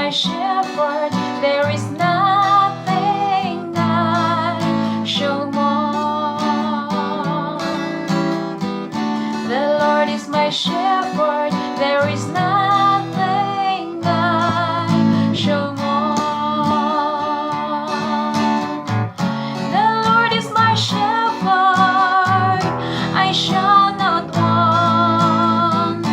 my shepherd, there is nothing I shall want. The Lord is my shepherd, there is nothing I shall want. The Lord is my shepherd, I shall not want.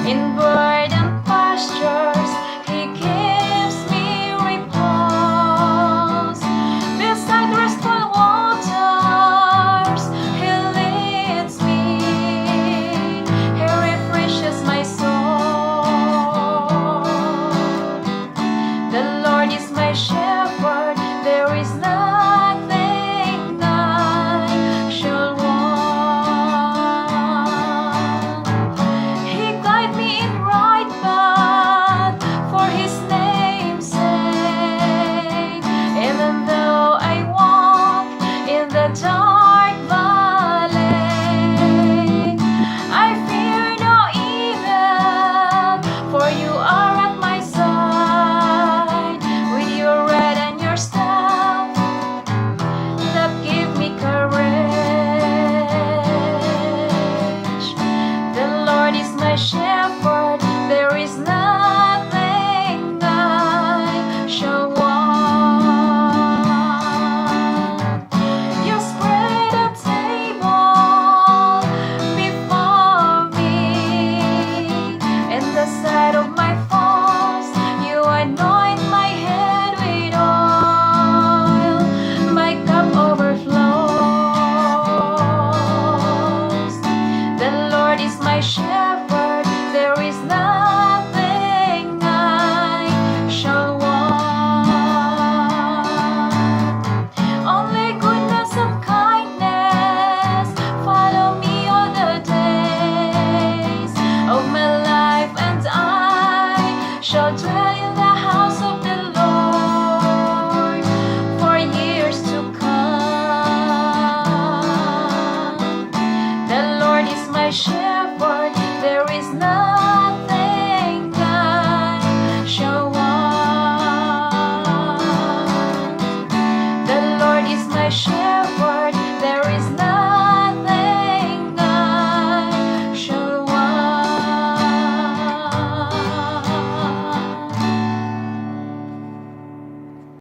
In verdant pastures He gives me repose. Beside restful waters He leads me. He refreshes my soul. The Lord is my shepherd, there is none